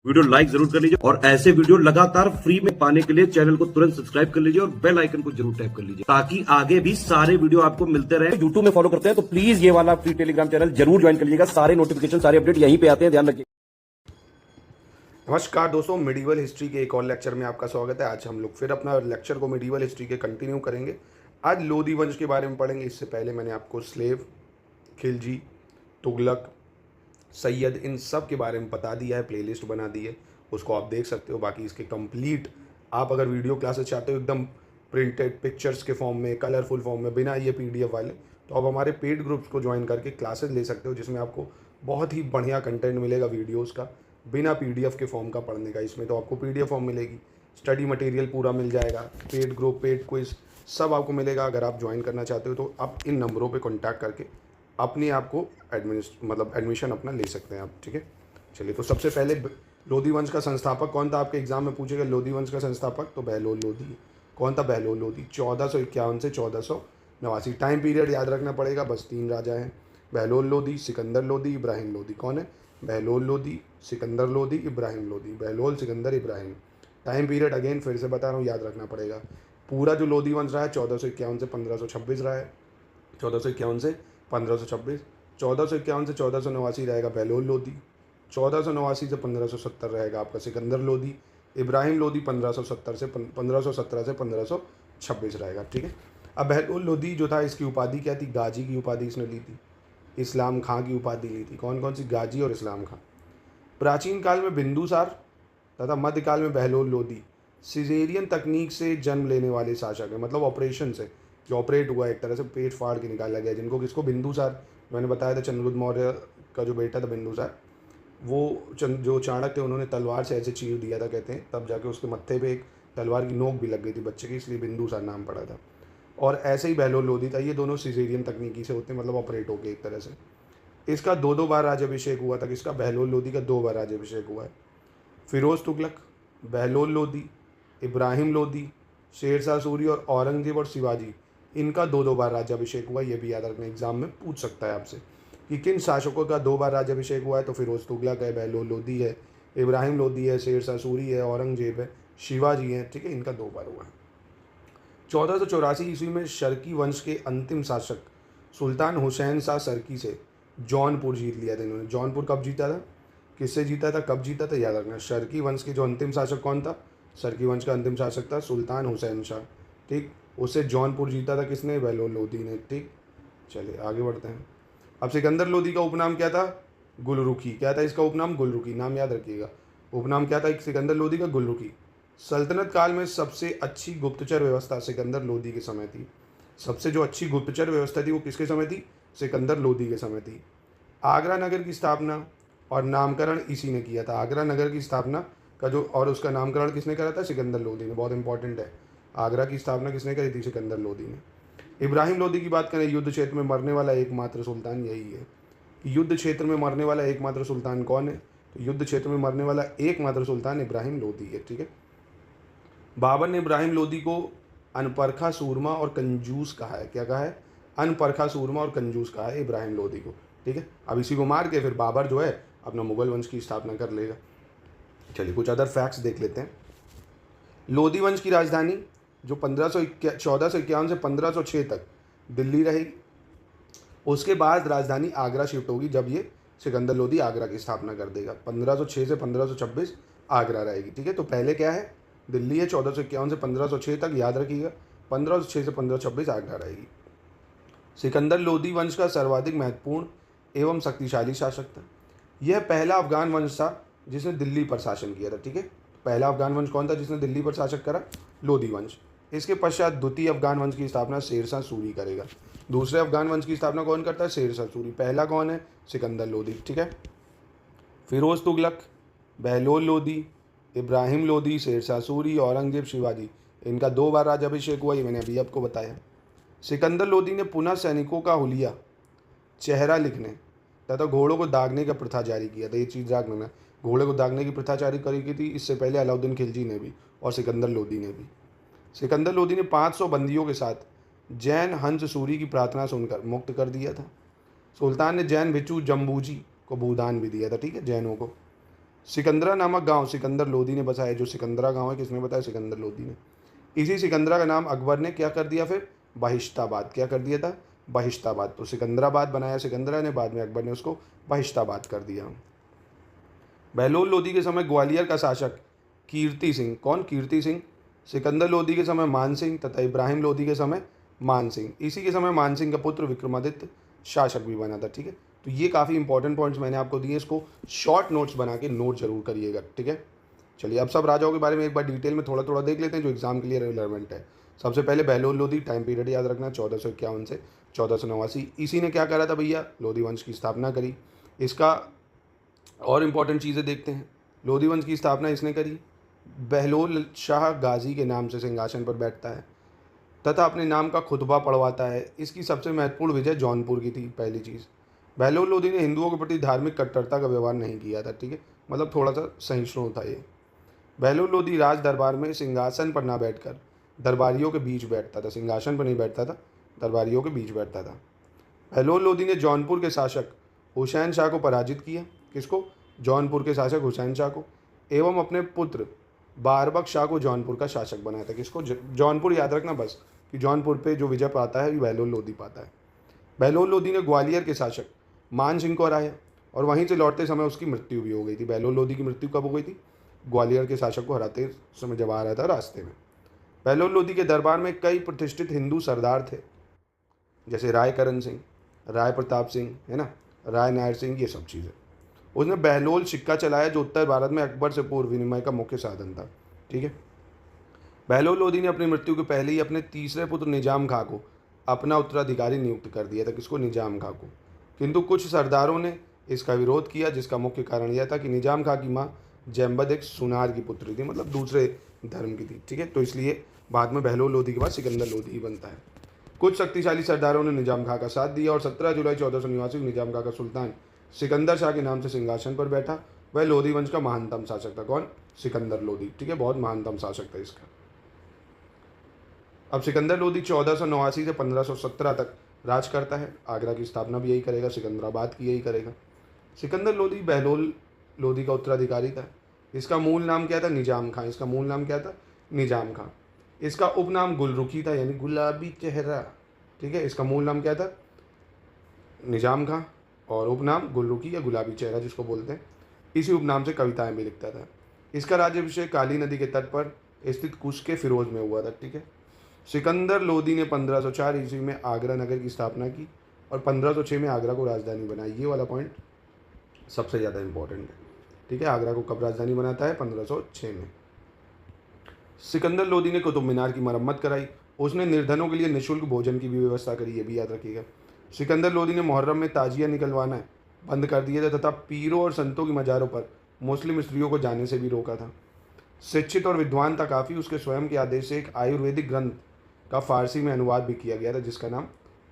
Video like जरूर कर लीजिए और ऐसे वीडियो लगातार फ्री में पाने के लिए चैनल को तुरंत सब्सक्राइब कर लीजिए और बेल आइकन को जरूर टैप कर लीजिए ताकि आगे भी सारे वीडियो आपको मिलते रहे। यूट्यूब में फॉलो करते हैं तो प्लीज ये वाला फ्री टेलीग्राम चैनल जरूर ज्वाइन कर लीजिएगा। सारे नोटिफिकेशन सारे अपडेट यहीं पे आते हैं, ध्यान रखिए। नमस्कार दोस्तों, मिडीवल हिस्ट्री के एक और लेक्चर में आपका स्वागत है। आज हम लोग फिर अपना लेक्चर को मिडीवल हिस्ट्री के कंटिन्यू करेंगे। आज लोदी वंश के बारे में पढ़ेंगे। इससे पहले मैंने आपको स्लेव, खिलजी, तुगलक, सैयद, इन सब के बारे में बता दिया है, प्लेलिस्ट बना दी है, उसको आप देख सकते हो। बाकी इसके कंप्लीट आप अगर वीडियो क्लासेस चाहते हो एकदम प्रिंटेड पिक्चर्स के फॉर्म में, कलरफुल फॉर्म में, बिना ये PDF वाले, तो आप हमारे पेड ग्रुप्स को ज्वाइन करके क्लासेस ले सकते हो, जिसमें आपको बहुत ही बढ़िया कंटेंट मिलेगा वीडियोज़ का, बिना PDF के फॉर्म का पढ़ने का। इसमें तो आपको PDF फॉर्म मिलेगी, स्टडी मटेरियल पूरा मिल जाएगा, पेड ग्रुप, पेड क्विज सब आपको मिलेगा। अगर आप ज्वाइन करना चाहते हो तो आप इन नंबरों पे कांटेक्ट करके अपने आप को एडमिशन अपना ले सकते हैं आप, ठीक है। चलिए, तो सबसे पहले लोदी वंश का संस्थापक कौन था? आपके एग्जाम में पूछेगा लोदी वंश का संस्थापक, तो बहलोल लोदी। कौन था बहलोल लोदी? 1451 से 1489। टाइम पीरियड याद रखना पड़ेगा, बस 3 राजा हैं, बहलोल लोदी, सिकंदर लोदी, इब्राहिम लोदी। कौन है? Bahlol Lodi, Sikandar Lodi, Ibrahim Lodi. Bahlol, Sikandar, Ibrahim. Time period again फिर से बता रहा हूँ, याद रखना पड़ेगा। पूरा जो लोदी वंश रहा है 1451 से 1526 रहा है। 1451 से 1526, 1451 से 1489 रहेगा बहलोल लोदी, 1489 से 1570 रहेगा आपका सिकंदर लोदी, इब्राहिम लोदी 1517 से 1526 रहेगा, ठीक है। अब बहलोल लोदी जो था, इसकी उपाधि क्या थी? गाजी की उपाधि इसने ली थी। इस्लाम खां की उपाधि ली थी। कौन कौन सी? गाजी और इस्लाम खां। प्राचीन काल में बिंदुसार तथा मध्यकाल में बहलोल लोदी सिजेरियन तकनीक से जन्म लेने वाले शासक है। मतलब ऑपरेशन से जो ऑपरेट हुआ, एक तरह से पेट फाड़ के निकाला गया, जिनको किसको? बिंदुसार। मैंने बताया था चंद्रगुप्त मौर्य का जो बेटा था बिंदुसार, वो जो चाणक्य थे, उन्होंने तलवार से ऐसे चीर दिया था, कहते हैं, तब जाके उसके मत्थे पे एक तलवार की नोक भी लग गई थी बच्चे की, इसलिए बिंदुसार नाम पड़ा था। और ऐसे ही बहलोल लोदी था। ये दोनों सिजेरियन तकनीकी से होते हैं, मतलब ऑपरेट हो गए एक तरह से। इसका 2 बार राज्याभिषेक हुआ था। किसका? बहलोल लोदी का 2 बार राज्याभिषेक हुआ है। फिरोज तुगलक, बहलोल लोदी, इब्राहिम लोदी, शेरशाह सूरी और औरंगजेब और शिवाजी, इनका 2 बार राज्याभिषेक हुआ। ये भी याद रखना, एग्जाम में पूछ सकता है आपसे कि किन शासकों का 2 बार राज्याभिषेक हुआ है। तो फिरोज तुगलक है, बहलोल लोदी है, इब्राहिम लोदी है, शेरशाह सूरी है, औरंगजेब है, शिवाजी है, ठीक है। इनका 2 बार हुआ है। 1484 ईस्वी में शर्की वंश के अंतिम शासक सुल्तान हुसैन शाह शर्की से जौनपुर जीत लिया था इन्होंने। जौनपुर कब जीता था? किससे जीता था? कब जीता था? याद रखना। शर्की वंश के जो अंतिम शासक कौन था? शर्की वंश का अंतिम शासक था सुल्तान हुसैन शाह, ठीक। उससे जौनपुर जीता था किसने? बहलोल लोदी ने, ठीक। चलिए आगे बढ़ते हैं। अब सिकंदर लोदी का उपनाम क्या था? गुलरुखी। क्या था इसका उपनाम? गुलरुखी। नाम याद रखिएगा। उपनाम क्या था सिकंदर लोदी का? गुलरुखी। सल्तनत काल में सबसे अच्छी गुप्तचर व्यवस्था सिकंदर लोदी के समय थी। सबसे जो अच्छी गुप्तचर व्यवस्था थी वो किसके समय थी? सिकंदर लोदी के समय थी। आगरा नगर की स्थापना और नामकरण इसी ने किया था। आगरा नगर की स्थापना का जो और उसका नामकरण किसने करा था? सिकंदर लोदी ने। बहुत इंपॉर्टेंट है। आगरा की स्थापना किसने करी थी? सिकंदर लोदी ने। इब्राहिम लोदी की बात करें, युद्ध क्षेत्र में मरने वाला एकमात्र सुल्तान यही है। युद्ध क्षेत्र में मरने वाला एकमात्र सुल्तान कौन है? तो युद्ध क्षेत्र में मरने वाला एकमात्र सुल्तान इब्राहिम लोदी है, ठीक है। बाबर ने इब्राहिम लोदी को अनपरखा सूरमा और कंजूस कहा है। क्या कहा है? अनपरखा सूरमा और कंजूस कहा है इब्राहिम लोदी को, ठीक है। अब इसी को मार के फिर बाबर जो है अपना मुगल वंश की स्थापना कर लेगा। चलिए कुछ अदर फैक्ट्स देख लेते हैं। लोदी वंश की राजधानी जो 1451 से 1506 तक दिल्ली रहेगी। उसके बाद राजधानी आगरा शिफ्ट होगी जब ये सिकंदर लोदी आगरा की स्थापना कर देगा। 1506 से 1526 आगरा रहेगी, ठीक है। तो पहले क्या है? दिल्ली है। 1451 से 1506 तक याद रखिएगा। 1506 से 1526 आगरा रहेगी। सिकंदर लोदी वंश का सर्वाधिक महत्वपूर्ण एवं शक्तिशाली शासक था। यह पहला अफगान वंश था जिसने दिल्ली पर शासन किया था, ठीक है। पहला अफगान वंश कौन था जिसने दिल्ली पर शासन करा? लोदी वंश। इसके पश्चात द्वितीय अफगान वंश की स्थापना शेरशाह सूरी करेगा। दूसरे अफगान वंश की स्थापना कौन करता है? शेरशाह सूरी। पहला कौन है? सिकंदर लोदी, ठीक है। फिरोज तुगलक, बहलोल लोदी, इब्राहिम लोदी, शेरशाह सूरी, औरंगजेब, शिवाजी, इनका 2 बार राज्याभिषेक हुआ। ये मैंने अभी आपको बताया। सिकंदर लोदी ने पुनः सैनिकों का हुलिया, चेहरा लिखने तथा घोड़ों को दागने का प्रथा जारी किया था। ये चीज़ याद रखना, घोड़े को दागने की प्रथा जारी करी की थी इससे पहले अलाउद्दीन खिलजी ने भी और सिकंदर लोदी ने भी। सिकंदर लोदी ने 500 बंदियों के साथ जैन हंस सूरी की प्रार्थना सुनकर मुक्त कर दिया था। सुल्तान ने जैन भिक्षु जम्बूजी को भूदान भी दिया था, ठीक है, जैनों को। सिकंदरा नामक गांव सिकंदर लोदी ने बसाया। जो सिकंदरा गांव है किसने बताया? सिकंदर लोदी ने। इसी सिकंदरा का नाम अकबर ने क्या कर दिया फिर? बहिश्ताबाद। क्या कर दिया था? बहिश्ताबाद। तो सिकंदराबाद बनाया सिकंदरा ने, बाद में अकबर ने उसको बहिश्ताबाद कर दिया। बहलोल लोदी के समय ग्वालियर का शासक कीर्ति सिंह। कौन? कीर्ति सिंह। सिकंदर लोदी के समय मान सिंह तथा इब्राहिम लोदी के समय मान सिंह। इसी के समय मान सिंह का पुत्र विक्रमादित्य शासक भी बना था। ठीक है, तो ये काफ़ी इंपॉर्टेंट पॉइंट्स मैंने आपको दिए, इसको शॉर्ट नोट्स बना के नोट जरूर करिएगा। ठीक है, चलिए अब सब राजाओं के बारे में एक बार डिटेल में थोड़ा थोड़ा देख लेते हैं जो एग्जाम के लिए रिलेवेंट है। सबसे पहले बहलोल लोदी, टाइम पीरियड याद रखना 1451 से 1489। इसी ने क्या करा था भैया? लोधी वंश की स्थापना करी। इसका और इम्पॉर्टेंट चीज़ें देखते हैं। लोधी वंश की स्थापना इसने करी। बहलोल शाह गाजी के नाम से सिंहासन पर बैठता है तथा अपने नाम का खुतबा पढ़वाता है। इसकी सबसे महत्वपूर्ण विजय जौनपुर की थी। पहली चीज़, बहलोल लोदी ने हिंदुओं के प्रति धार्मिक कट्टरता का व्यवहार नहीं किया था। ठीक है, मतलब थोड़ा सा सहिष्णु था ये। बहलोल लोदी राज दरबार में सिंहासन पर ना बैठकर दरबारियों के बीच बैठता था। सिंहासन पर नहीं बैठता था, दरबारियों के बीच बैठता था। बहलोल लोदी ने जौनपुर के शासक हुसैन शाह को पराजित किया। किसको? जौनपुर के शासक हुसैन शाह को। एवं अपने पुत्र बारबक शाह को जौनपुर का शासक बनाया था। किसको? जौनपुर याद रखना बस, कि जौनपुर पे जो विजय पाता है बहलोल लोदी पाता है। बहलोल लोदी ने ग्वालियर के शासक मान सिंह को हराया और वहीं से लौटते समय उसकी मृत्यु भी हो गई थी। बहलोल लोदी की मृत्यु कब हो गई थी? ग्वालियर के शासक को हराते समय जब आ रहा था रास्ते में। बहलोल लोदी के दरबार में कई प्रतिष्ठित हिंदू सरदार थे, जैसे राय करण सिंह, राय प्रताप सिंह, है ना, राय नायर सिंह, ये सब चीज़ें। उसने बहलोल सिक्का चलाया जो उत्तर भारत में अकबर से पूर्व विनिमय का मुख्य साधन था। ठीक है, बहलोल लोदी ने अपनी मृत्यु के पहले ही अपने तीसरे पुत्र निजाम खां को अपना उत्तराधिकारी नियुक्त कर दिया था। किसको? निजाम खां को। किंतु कुछ सरदारों ने इसका विरोध किया, जिसका मुख्य कारण यह था कि निजाम खां की माँ जैम्बद एक सुनार की पुत्री थी, मतलब दूसरे धर्म की थी। ठीक है, तो इसलिए बाद में बहलोल लोदी के बाद सिकंदर लोदी ही बनता है। कुछ शक्तिशाली सरदारों ने निजाम खां का साथ दिया और 17 जुलाई 1489 को निजाम खां का सुल्तान सिकंदर शाह के नाम से सिंहासन पर बैठा। वह लोधी वंश का महानतम शासक था। कौन? सिकंदर लोदी। ठीक है, बहुत महानतम शासक था इसका। अब सिकंदर लोदी 1489 से 1517 तक राज करता है। आगरा की स्थापना भी यही करेगा, सिकंदराबाद की यही करेगा। सिकंदर लोदी बहलोल लोदी का उत्तराधिकारी था। इसका मूल नाम क्या था? निजाम खां। इसका मूल नाम क्या था? निजाम खां। इसका उपनाम गुलरुखी था, यानी गुलाबी चेहरा। ठीक है, इसका मूल नाम क्या था? निजाम खां, और उपनाम गुलरुखी या गुलाबी चेहरा जिसको बोलते हैं। इसी उपनाम से कविताएं भी लिखता था। इसका राज्याभिषेक काली नदी के तट पर स्थित कुश के फिरोज में हुआ था। ठीक है, सिकंदर लोदी ने 1504 ईस्वी में आगरा नगर की स्थापना की और 1506 में आगरा को राजधानी बनाई। ये वाला पॉइंट सबसे ज़्यादा इंपॉर्टेंट है। ठीक है, आगरा को कब राजधानी बनाता है? 1506 में। सिकंदर लोदी ने कुतुब मीनार की मरम्मत कराई। उसने निर्धनों के लिए निःशुल्क भोजन की भी व्यवस्था करी, ये भी याद रखिएगा। सिकंदर लोदी ने मुहर्रम में ताजिया निकलवाना बंद कर दिया था तथा पीरों और संतों की मज़ारों पर मुस्लिम स्त्रियों को जाने से भी रोका था। शिक्षित और विद्वान था काफ़ी। उसके स्वयं के आदेश से एक आयुर्वेदिक ग्रंथ का फारसी में अनुवाद भी किया गया था, जिसका नाम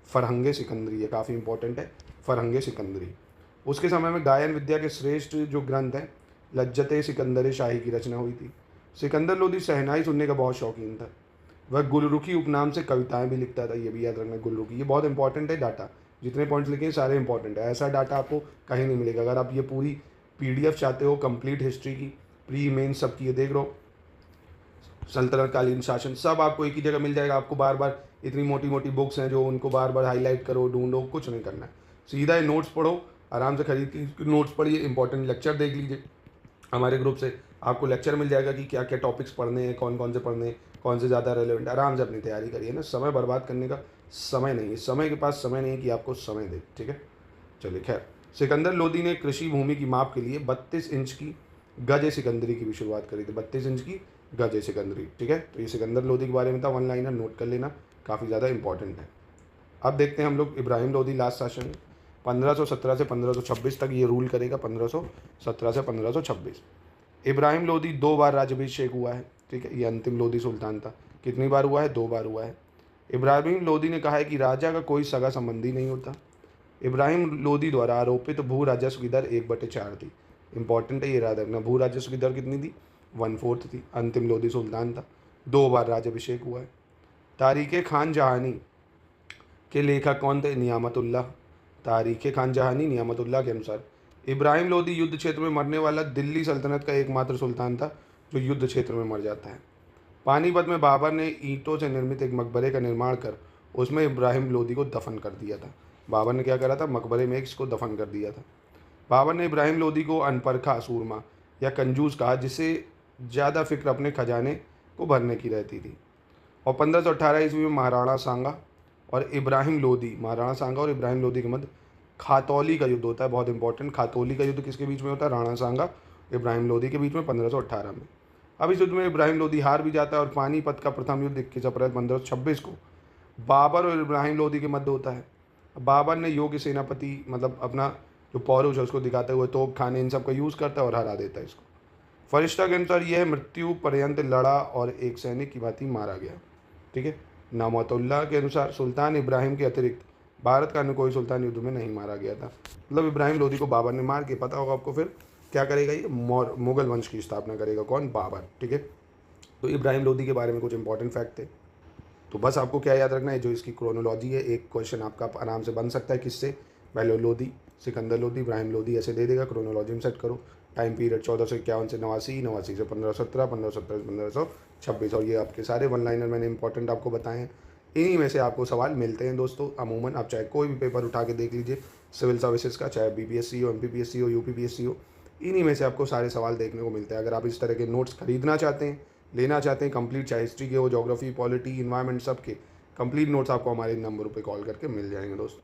फरहंगे सिकंदरी है। काफ़ी इंपॉर्टेंट है, फरहंगे सिकंदरी। उसके समय में गायन विद्या के श्रेष्ठ जो ग्रंथ हैं, लज्जते सिकंदर शाही की रचना हुई थी। सिकंदर लोदी शहनाई सुनने का बहुत शौकीन था। वह गुलरुखी उपनाम से कविताएं भी लिखता था, ये भी याद रखना। गुलरुखी, ये बहुत इंपॉर्टेंट है डाटा। जितने पॉइंट्स लिखे हैं सारे इंपॉर्टेंट है। ऐसा डाटा आपको कहीं नहीं मिलेगा। अगर आप ये पूरी PDF चाहते हो कंप्लीट हिस्ट्री की, प्री मेन सब की, ये देख लो, सल्तनत कालीन शासन, सब आपको एक ही जगह मिल जाएगा। आपको बार बार इतनी मोटी मोटी बुक्स हैं जो उनको बार बार हाईलाइट करो, ढूंढो, कुछ नहीं करना है। सीधा ये नोट्स पढ़ो, आराम से खरीद के नोट्स पढ़िए। इंपॉर्टेंट लेक्चर देख लीजिए हमारे ग्रुप से, आपको लेक्चर मिल जाएगा कि क्या क्या टॉपिक्स पढ़ने हैं, कौन कौन से पढ़ने हैं, कौन से ज़्यादा रेलेवेंट। आराम से अपनी तैयारी करिए ना, समय बर्बाद करने का समय नहीं है। समय के पास समय नहीं है कि आपको समय दे। ठीक है, चलिए खैर। सिकंदर लोदी ने कृषि भूमि की माप के लिए 32 इंच की गज सिकंदरी की भी शुरुआत करी थी। 32 इंच की गज सिकंदरी। ठीक है, तो ये सिकंदर लोदी के बारे में था, वन लाइनर नोट कर लेना, काफ़ी ज़्यादा इंपॉर्टेंट है। अब देखते हैं हम लोग इब्राहिम लोदी लास्ट शासन 1517 से 1526 तक ये रूल करेगा। 1517 से 1526 इब्राहिम लोदी 2 बार राज्याभिषेक हुआ है। ठीक है, ये अंतिम लोदी सुल्तान था। कितनी बार हुआ है? 2 बार हुआ है। इब्राहिम लोदी ने कहा है कि राजा का कोई सगा संबंधी नहीं होता। इब्राहिम लोदी द्वारा आरोपित भू राजस्व की दर 1/4 थी। इंपॉर्टेंट है ये याद रखना। भू राजस्व की दर कितनी थी? 1/4 थी। अंतिम लोदी सुल्तान था। 2 बार राज्याभिषेक हुआ है। तारीख़ खान जहानी के लेखक कौन थे? नियामतुल्लाह। तारीख़ खान जहानी नियामतुल्लाह के अनुसार इब्राहिम लोदी युद्ध क्षेत्र में मरने वाला दिल्ली सल्तनत का एकमात्र सुल्तान था जो युद्ध क्षेत्र में मर जाता है। पानीपत में बाबर ने ईंटों से निर्मित एक मकबरे का निर्माण कर उसमें इब्राहिम लोदी को दफन कर दिया था। बाबर ने क्या करा था? मकबरे में इसको दफन कर दिया था। बाबर ने इब्राहिम लोदी को अनपरखा सूरमा या कंजूस कहा, जिसे ज़्यादा फिक्र अपने खजाने को भरने की रहती थी। और 1518 ईस्वी में महाराणा सांगा और इब्राहिम लोदी के मध्य खातौली का युद्ध होता है। बहुत इंपॉर्टेंट, खातौली का युद्ध किसके बीच में होता है? राणा सांगा इब्राहिम लोदी के बीच में 1518 में। अब इस युद्ध में इब्राहिम लोदी हार भी जाता है और पानीपत का प्रथम युद्ध 21 अप्रैल 1526 को बाबर और इब्राहिम लोदी के मध्य होता है। बाबर ने योग्य सेनापति मतलब अपना जो पौरुष है उसको दिखाते हुए तोप खाने इन सब का यूज़ करता है और हरा देता है इसको। फरिश्ता के अनुसार यह मृत्यु पर्यंत लड़ा और एक सैनिक की भांति मारा गया। ठीक है। नामतुल्लाह के अनुसार सुल्तान इब्राहिम के अतिरिक्त भारत का अन्य कोई सुल्तान युद्ध में नहीं मारा गया था। मतलब इब्राहिम लोदी को बाबर ने मार के, पता होगा आपको, फिर क्या करेगा? ये मुगल वंश की स्थापना करेगा। कौन? बाबर। ठीक है। तो इब्राहिम लोदी के बारे में कुछ इंपॉर्टेंट फैक्ट थे। तो बस आपको क्या याद रखना है, जो इसकी क्रोनोलॉजी है, एक क्वेश्चन आपका आराम से बन सकता है। किससे? पहले लोदी, सिकंदर लोदी, इब्राहिम लोदी, ऐसे दे देगा। क्रोनोलॉजी में सेट करो। टाइम पीरियड 1451 से 89, 89 से 1517, 1517 से 1526। और ये आपके सारे वन लाइनर मैंने इंपॉर्टेंट आपको बताए हैं। इन्हीं में से आपको सवाल मिलते हैं दोस्तों अमूमन। आप चाहे कोई भी पेपर उठा के देख लीजिए सिविल सर्विसेज का, चाहे BPSC हो, MPPSC हो, UPPSC हो, इन्हीं में से आपको सारे सवाल देखने को मिलते हैं। अगर आप इस तरह के नोट्स खरीदना चाहते हैं, लेना चाहते हैं कंप्लीट, चाहे हिस्ट्री के हो, ज्योग्राफी, पॉलिटी, इन्वायरमेंट, सब के कंप्लीट नोट्स आपको हमारे नंबरों पे कॉल करके मिल जाएंगे दोस्तों।